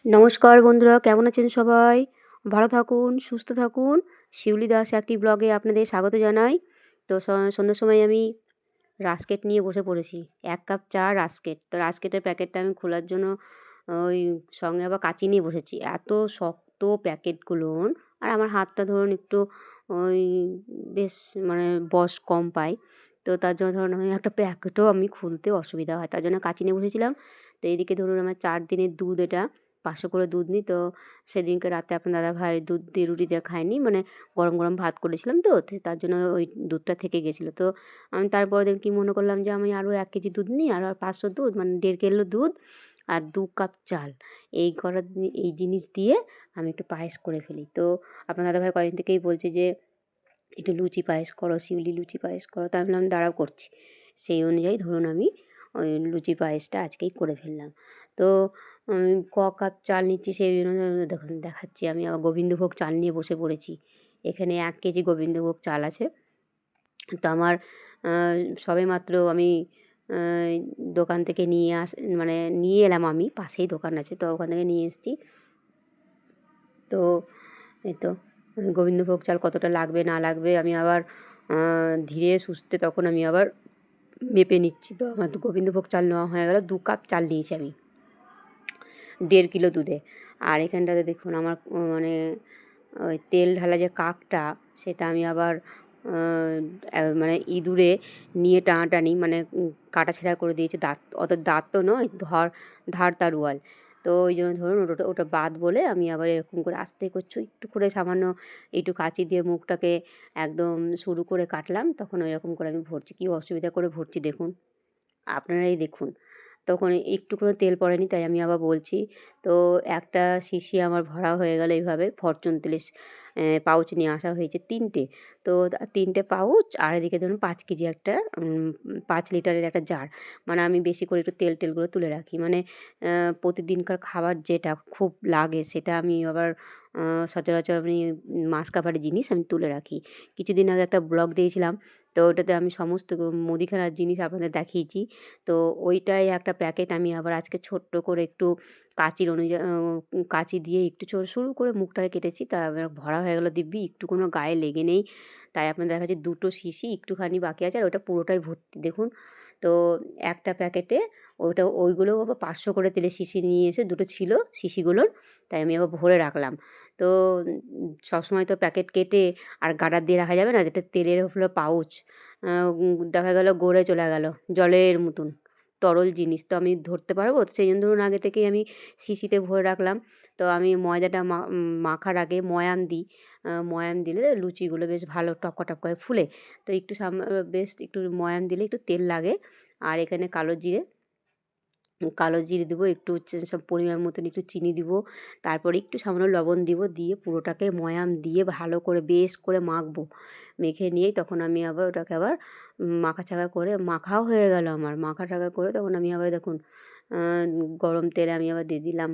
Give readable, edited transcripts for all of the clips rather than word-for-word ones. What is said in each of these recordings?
নমস্কার বন্ধুরা, কেমন আছেন সবাই? ভালো থাকুন, সুস্থ থাকুন। শিউলি দাস একটি ব্লগে আপনাদের স্বাগত জানাই। তো সন্ধ্যার সময় আমি রাস্কেট নিয়ে বসে পড়েছি। ১ কাপ চা, রাস্কেট। তো রাস্কেটের প্যাকেটটা আমি খোলার জন্য ওই সঙ্গে আবার কাঁচি নিয়ে বসেছি। এত শক্ত প্যাকেটগুলোন, আর আমার হাতটা ধরুন একটু ওই বেশ মানে বয়স কম পাই। তো তার জন্য ধরুন আমি একটা প্যাকেটও আমি খুলতে অসুবিধা হয়। তার জন্য কাঁচি নিয়ে বসেছিলাম। তো এইদিকে ধরুন আমার ৪ দিনের দুধ এটা। ৫০০ করে দুধ নিই। তো সেদিনকে রাতে আপনার দাদাভাই দুধ দিয়ে রুটি দিয়ে খায়নি। মানে গরম, গরম ভাত করেছিলাম তো তার জন্য ওই দুধটা থেকে গেছিলো। তো আমি তারপরের দিন কি মনে করলাম যে আমি আরও ১ কেজি দুধ নিই, আর ৫০০ দুধ মানে ১.৫ কিলো দুধ আর ২ কাপ চাল। এই জিনিস দিয়ে আমি একটু পায়েস করে ফেলি। তো আপনার দাদাভাই কয়েকদিন থেকেই বলছে যে, "একটু লুচি পায়েস করো, শিউলি লুচি পায়েস করো।" তো আমি বললাম, "দাঁড়াও করছি।" সেই অনুযায়ী ধরুন আমি ওই লুচি পায়েসটা আজকেই করে ফেললাম। তো কাপ চাল নিচ্ছি সেই জন্য দেখুন দেখাচ্ছি, আমি আবার গোবিন্দভোগ চাল নিয়ে বসে পড়েছি। এখানে ১ কেজি গোবিন্দভোগ চাল আছে। তো আমার সবেমাত্র আমি আ দোকান থেকে মানে নিয়ে এলাম আমি, পাশেই দোকান আছে। তো ওখান থেকে নিয়ে এসেছি। তো এই তো গোবিন্দভোগ চাল কতটা লাগবে না লাগবে আমি আবার ধীরে সুস্থে তখন আমি আবার মেপে নিচ্ছি। তো আমার তো গোবিন্দভোগ চাল নেওয়া হয়ে গেল। ২ কাপ চাল নিয়েছি আমি ১.৫ কিলো দুধে। আর এখানটাতে দেখুন আমার মানে ওই তেল ঢালা যে কাকটা, সেটা আমি আবার মানে ইঁদুরে নিয়ে টানাটানি মানে কাটাছেঁড়া করে দিয়েছে। অত দাঁত তো নয়, ধার তারুয়াল। তো ওই জন্য ধরুন ওটা বাদ বলে আমি আবার এরকম করে আস্তে করছি, একটু করে সামান্য একটু কাঁচি দিয়ে মুখটাকে একদম সরু করে কাটলাম। তখন ওইরকম করে আমি ভরছি। কী অসুবিধা করে ভরছি দেখুন। আপনারাই দেখুন। তখন একটু করে তেল পড়েনি, তাই আমি আবার বলছি। তো একটা শিশি আমার ভরা হয়ে গেল এইভাবে। ফরচুন তেলের পাউচ নিয়ে আসা হয়েছে ৩ টে। তো ৩ টে পাউচ, আর এদিকে ধরুন ৫ কেজি একটা ৫ লিটারের একটা জার। মানে আমি বেশি করে একটু তেলগুলো তুলে রাখি। মানে প্রতিদিনকার খাবার যেটা খুব লাগে সেটা আমি আবার সচরাচর আমি মাস কাবারের জিনিস আমি তুলে রাখি। কিছুদিন আগে একটা ব্লগ দিয়েছিলাম। তো ওটাতে আমি সমস্ত মুদিখানার জিনিস আপনাদের দেখিয়েছি। তো ওইটাই একটা প্যাকেট আমি আবার আজকে ছোট্ট করে একটু কাঁচি দিয়ে একটু সরু করে মুখটাকে কেটেছি। তা আমার ভরা হয়ে গেল দিব্যি, একটু কোনো গায়ে লেগে নেই। তাই আপনার দেখা যাচ্ছে ২ টো শিশি একটুখানি বাকি আছে, আর ওটা পুরোটাই ভর্তি দেখুন। তো একটা প্যাকেটে ওইগুলোও আবার ৫০০ করে তেলের শিশি নিয়ে এসে ২ টো ছিল শিশিগুলোর, তাই আমি আবার ভরে রাখলাম। তো সবসময় তো প্যাকেট কেটে আর গার্ডার দিয়ে রাখা যাবে না, যেটা তেলের হলো পাউচ। দেখা গেল গড়ে চলে গেল জলের মতন তরল জিনিস, তো আমি ধরতে পারবো? সেই জন্য ধরুন আগে থেকেই আমি শিশিতে ভরে রাখলাম। তো আমি ময়দাটা মাখার আগে ময়াম দিই। ময়াম দিলে লুচিগুলো বেশ ভালো টপকা টপকা হয়ে ফুলে। তো একটু বেশ একটু ময়াম দিলে একটু তেল লাগে। আর এখানে কালো জিরে দেবো, একটু সব পরিমাণ মতন একটু চিনি দিব, তারপরে একটু সামান্য লবণ দিব, দিয়ে পুরোটাকে ময়াম দিয়ে ভালো করে বেশ করে মাখবো। মেখে নিয়েই তখন আমি আবার ওটাকে আবার মাখাচাখা করে মাখাও হয়ে গেল আমার। মাখাটাখা করে তখন আমি আবার দেখুন গরম তেলে আমি আবার দিয়ে দিলাম।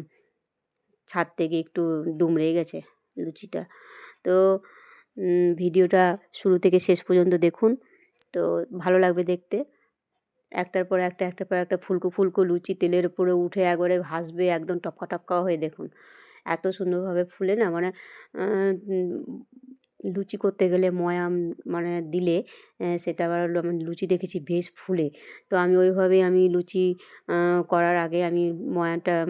ছাদ থেকে একটু দুমড়ে গেছে লুচিটা। তো ভিডিওটা শুরু থেকে শেষ পর্যন্ত দেখুন। তো ভালো লাগবে দেখতে। একটার পর একটা, একটার পর একটা ফুলকো ফুলকো লুচি তেলের উপরে উঠে একবারে ভাসবে একদম টপকা টপকা হয়ে দেখুন। এত সুন্দরভাবে ফুলে না, মানে উম লুচি করতে গেলে ময়াম মানে দিলে সেটা আবার হলো আমি লুচি দেখেছি বেশ ফুলে। তো আমি ওইভাবেই আমি লুচি করার আগে আমি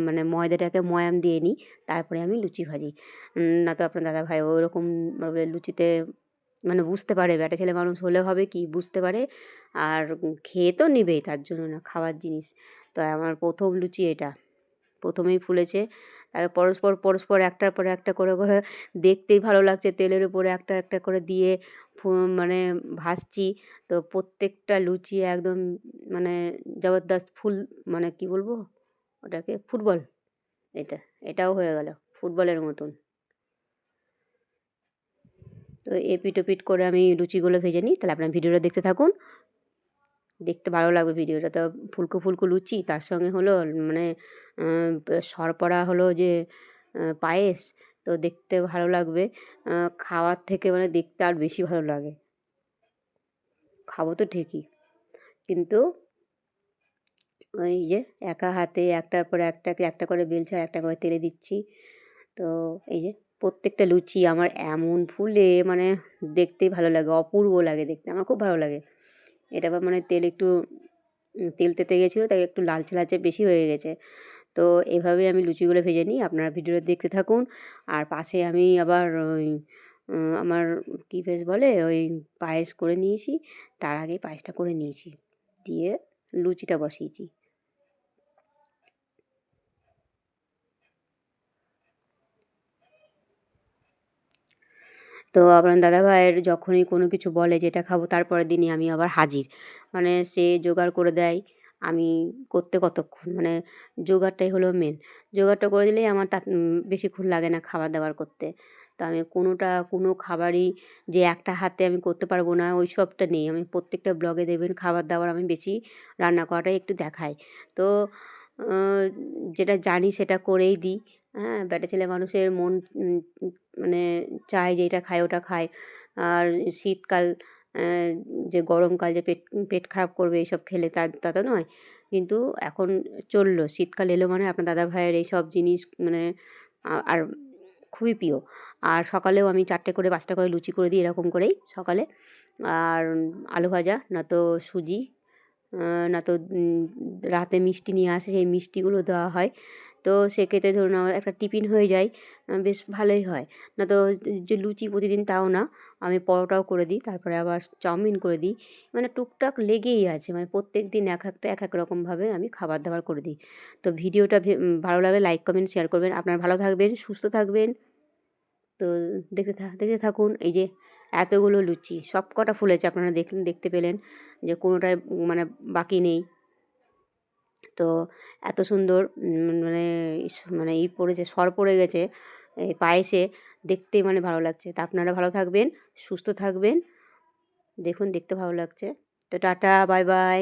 মানে ময়দাটাকে ময়াম দিয়ে নিই, তারপরে আমি লুচি ভাজি। না তো আপনার দাদাভাই ওরকম ভাবে লুচিতে মানে বুঝতে পারে, ব্যাটা ছেলে মানুষ হলে হবে কি বুঝতে পারে, আর খেয়ে তো নেবেই, তার জন্য না, খাওয়ার জিনিস। তো আমার ১ম লুচি এটা। ১মেই ফুলেছে। তারপর পরস্পর একটার পর একটা করে দেখতেই ভালো লাগছে, তেলের উপরে একটা একটা করে দিয়ে ফু মানে ভাজছি। তো প্রত্যেকটা লুচি একদম মানে জবরদস্ত মানে কি বলবো ওটাকে? ফুটবল। এটা, এটাও হয়ে গেল ফুটবলের মতন। তো এপিঠ ওপিঠ করে আমি লুচিগুলো ভেজে নিই। তাহলে আপনারা ভিডিওটা দেখতে থাকুন। দেখতে ভালো লাগবে ভিডিওটা। তো ফুলকো ফুলকো লুচি, তার সঙ্গে হলো মানে সরপরা হলো যে পায়েস। তো দেখতে ভালো লাগবে। খাওয়ার থেকে মানে দেখতে আর বেশি ভালো লাগে। খাবো তো ঠিকই, কিন্তু ওই যে একা হাতে একটার পর একটাকে একটা করে বেলছি আর একটা করে তেলে দিচ্ছি। তো এই যে প্রত্যেকটা লুচি আমার এমন ফুলে মানে দেখতেই ভালো লাগে, অপূর্ব লাগে দেখতে, আমার খুব ভালো লাগে। এটা আবার মানে তেল একটু তেল তেতে গেছিলো, তাই একটু লালচে লালচে বেশি হয়ে গেছে। তো এভাবে আমি লুচিগুলো ভেজে নিই, আপনারা ভিডিওটা দেখতে থাকুন। আর পাশে আমি আবার ওই আমার কী বেশ বলে ওই পায়েস করে নিয়েছি, তার আগে পায়েসটা করে নিয়েছি, দিয়ে লুচিটা বসিয়েছি। তো আপনার দাদাভাইয়ের যখনই কোনো কিছু বলে যেটা খাবো, তারপরের দিনই আমি আবার হাজির। মানে সে জোগাড় করে দেয়, আমি করতে কতক্ষণ, মানে জোগাড়টাই হলো মেন। জোগাড়টা করে দিলেই আমার বেশিক্ষণ লাগে না খাবার-দাবার করতে। তো আমি কোনো খাবারই যে একটা হাতে আমি করতে পারবো না, ওই সবটা নেই। আমি প্রত্যেকটা ব্লগে দেখবেন খাবার-দাবার আমি বেশি রান্না করাটাই একটু দেখাই। তো আ যেটা জানি সেটা করেই দিই। হ্যাঁ? ব্যাটা ছেলে মানুষের মন মানে চায় যে এটা খায় ওটা খায়। আর শীতকাল অ্যা যে গরমকাল যে পেট পেট খারাপ করবে এইসব খেলে, তা তো নয়। কিন্তু এখন চলল, শীতকাল এলো মানে আপনার দাদাভাইয়ের এইসব জিনিস মানে আর খুবই প্রিয়। আর সকালেও আমি ৪ টে করে ৫ টা করে লুচি করে দিই এরকম করেই সকালে। আর আলু ভাজা নয়তো সুজি, নয়তো রাতে মিষ্টি নিয়ে আসে, সেই মিষ্টিগুলো দেওয়া হয়। তো সেক্ষেত্রে ধরুন আমার একটা টিফিন হয়ে যায়, বেশ ভালোই হয়। নয়তো যে লুচি প্রতিদিন তাও না, আমি পরোটাও করে দিই, তারপরে আবার চাউমিন করে দিই। মানে টুকটাক লেগেই আছে, মানে প্রত্যেকদিন এক এক রকমভাবে আমি খাবার-দাবার করে দিই। তো ভিডিওটা ভালো লাগলে লাইক, কমেন্ট, শেয়ার করবেন। আপনারা ভালো থাকবেন, সুস্থ থাকবেন। তো দেখতে থাকুন। এই যে এতগুলো লুচি সবকটা ফুলেছে, আপনারা দেখতে পেলেন যে কোনোটায় মানে বাকি নেই। তো এত সুন্দর মানে মানে পড়েছে, সর পড়ে গেছে এই পায়েসে, দেখতেই মানে ভালো লাগছে। তা আপনারা ভালো থাকবেন, সুস্থ থাকবেন। দেখুন দেখতে ভালো লাগছে। তো টাটা, বাই বাই।